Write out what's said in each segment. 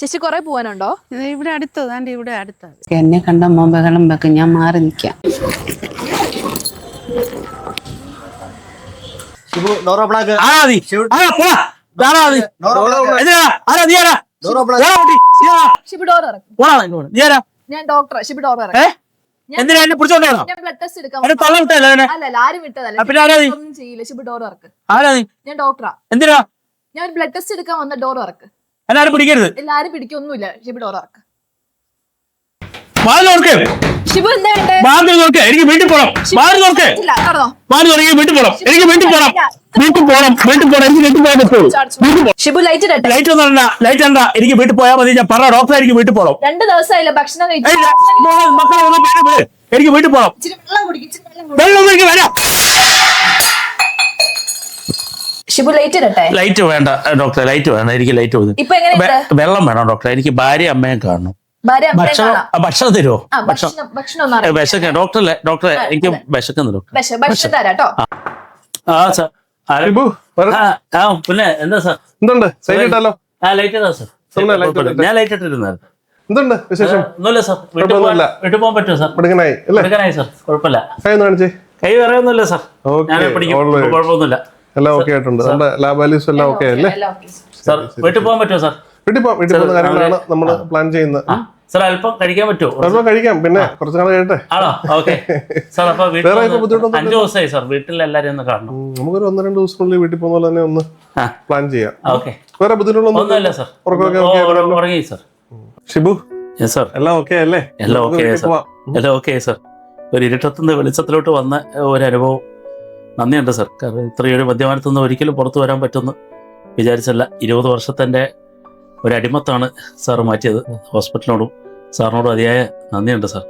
ചേച്ചി കൊറേ പോവാനുണ്ടോ? ഇവിടെ അടുത്ത് ഇവിടെ അടുത്ത്. എന്നെ കണ്ട ബഹളം വെക്കും, ഞാൻ മാറി നിൽക്കാം. ഞാൻ ഡോക്ടർ ഷിബി ഡോർ എന്തിനാ എന്നെ പിടിച്ചോണ്ടോ? ഞാൻ ബ്ലഡ് ടെസ്റ്റ് എടുക്കാൻ അല്ലല്ല ആരും വിട്ടതല്ല. ഒന്നും ചെയ്യില്ല. ഷിബി ഡോർ ഇറക്ക്. ഞാൻ ഡോക്ടറാ. എന്തിനാ? ഞാൻ ബ്ലഡ് ടെസ്റ്റ് എടുക്കാൻ വന്ന ഡോർ ഇറക്ക്. എല്ലാരും പിടിക്കരുത്. എല്ലാരും പിടിക്കൊന്നുമില്ല. ഷിബി ഡോർ ഇറക്ക്. ഷിബു എന്താ എനിക്ക് വീട്ടിൽ പോണം. എനിക്ക് വീട്ടിൽ പോണം. ഷിബു ലൈറ്റ് ലൈറ്റ് ഒന്നും ലൈറ്റ് എന്താ? എനിക്ക് വീട്ടിൽ പോയാൽ മതി. ഞാൻ പറഞ്ഞ ഡോക്ടർ എനിക്ക് വീട്ടിൽ പോണം. 2 ദിവസമായില്ല ഭക്ഷണം എനിക്ക് വീട്ടിൽ പോണം. വെള്ളം എനിക്ക് വരാം. ഷിബു ലൈറ്റ് ഇടട്ടെ? ലൈറ്റ് വേണ്ട ഡോക്ടറെ, ലൈറ്റ് വേണ്ട. എനിക്ക് ലൈറ്റ് മതി. വെള്ളം വേണം ഡോക്ടറെ. എനിക്ക് ഭാര്യ അമ്മയും കാണണം. ഭക്ഷണം തരുമോ? വിശക്ക ഡോക്ടറെ എനിക്ക് വിശക്കുന്നു ഡോക്ടർ. ആ സാർ. പിന്നെ എന്താ സാർ? ലൈറ്റ് ഇടാ സാർ. ഞാൻ ലൈറ്റ് ഇട്ടിരുന്നത്. ഒന്നുമില്ല സാർ. വീട്ടിൽ പോകാൻ പറ്റുമോ സാർ? എടുക്കാനായി സാർ. കുഴപ്പമില്ല. കൈ വേറെ ഒന്നുമില്ല സാർ. ഞാൻ പിടിക്കും. കുഴപ്പമൊന്നുമില്ല. സാർ വീട്ടിൽ പോകാൻ പറ്റുമോ സാർ? നമ്മൾ പ്ലാൻ ചെയ്യുന്നത്. സാർ അല്പം കഴിക്കാൻ പറ്റുമോ? കഴിക്കാം. പിന്നെ കുറച്ച് നാൾ കഴിയട്ടെ. ആണോ? Okay sir. അപ്പൊ 5 ദിവസമായി സാർ. വീട്ടിൽ എല്ലാരും ഒന്ന് കാണണം. നമുക്കൊരു 1-2 ദിവസത്തിനുള്ളിൽ വീട്ടിൽ പോകുന്ന പോലെ തന്നെ ഒന്ന് പ്ലാൻ ചെയ്യാം. ഓക്കെ. വേറെ ബുദ്ധിമുട്ടുകളൊന്നുമില്ല സാർ. ഉറങ്ങി സാർ. ഷിബു സാർ എല്ലാം ഓക്കെ അല്ലേ? എല്ലാം ഓക്കെ സാർ. ഒരു ഇരുട്ടത്തുനിന്ന് വെളിച്ചത്തിലോട്ട് വന്ന ഒരു അനുഭവം. നന്ദിയുണ്ട് സാർ. കാരണം ഇത്രയൊരു മദ്യപാനത്തിൽ നിന്ന് ഒരിക്കലും പുറത്തു വരാൻ പറ്റുമെന്ന് വിചാരിച്ചല്ല. 20 വർഷത്തെ ഒരു അടിമത്താണ് സാറ് മാറ്റിയത്. ഹോസ്പിറ്റലിനോടും സാറിനോടും അതിയായ നന്ദിയുണ്ട് സാർ.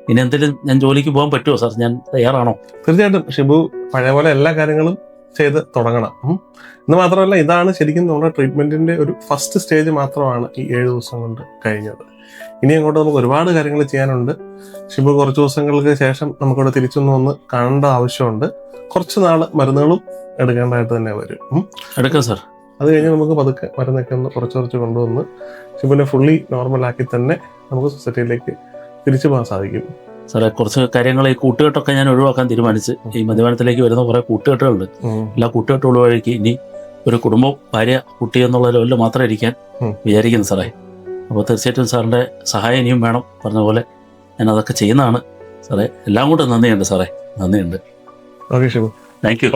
ഇനി എന്തെങ്കിലും ഞാൻ ജോലിക്ക് പോകാൻ പറ്റുമോ സാർ? ഞാൻ തയ്യാറാണോ? തീർച്ചയായിട്ടും ഷിബു പഴയ പോലെ എല്ലാ കാര്യങ്ങളും ചെയ്ത് തുടങ്ങണം. എന്ന് മാത്രമല്ല, ഇതാണ് ശരിക്കും നമ്മുടെ ട്രീറ്റ്മെന്റിന്റെ ഒരു ഫസ്റ്റ് സ്റ്റേജ് മാത്രമാണ് ഈ 7 ദിവസം കൊണ്ട് കഴിഞ്ഞത്. ഇനി അങ്ങോട്ട് നമുക്ക് ഒരുപാട് കാര്യങ്ങൾ ചെയ്യാനുണ്ട്. ഷിബു കുറച്ച് ദിവസങ്ങൾക്ക് ശേഷം നമുക്കിവിടെ തിരിച്ചൊന്ന് വന്ന് കാണേണ്ട ആവശ്യമുണ്ട്. കുറച്ച് നാള് മരുന്നുകളും എടുക്കേണ്ടതായിട്ട് തന്നെ വരും. എടുക്കാം സാർ. അത് കഴിഞ്ഞ് നമുക്ക് പതുക്കെ മരുന്നൊക്കെ ഒന്ന് കുറച്ച് കൊണ്ടുവന്ന് ഷിബുവിനെ ഫുള്ളി നോർമലാക്കി തന്നെ നമുക്ക് സൊസൈറ്റിയിലേക്ക് തിരിച്ചു പോകാൻ സാധിക്കും. സാറേ, കുറച്ച് കാര്യങ്ങൾ ഈ കൂട്ടുകെട്ടൊക്കെ ഞാൻ ഒഴിവാക്കാൻ തീരുമാനിച്ച്. ഈ മദ്യപാനത്തിലേക്ക് വരുന്ന കുറെ കൂട്ടുകെട്ടുകളുണ്ട്. എല്ലാ കൂട്ടുകെട്ട് ഒഴിവാക്കി ഇനി ഒരു കുടുംബം, ഭാര്യ, കുട്ടി എന്നുള്ള ലെവലിൽ മാത്രം ഇരിക്കാൻ വിചാരിക്കുന്നു സാറേ. അപ്പോൾ തീർച്ചയായിട്ടും സാറിൻ്റെ സഹായം ഇനിയും വേണം. പറഞ്ഞ പോലെ ഞാൻ അതൊക്കെ ചെയ്യുന്നതാണ് സാറേ. എല്ലാം കൂടെ നന്ദിയുണ്ട് സാറേ. നന്ദിയുണ്ട്. ഓക്കെ ഷിബു. Thank U.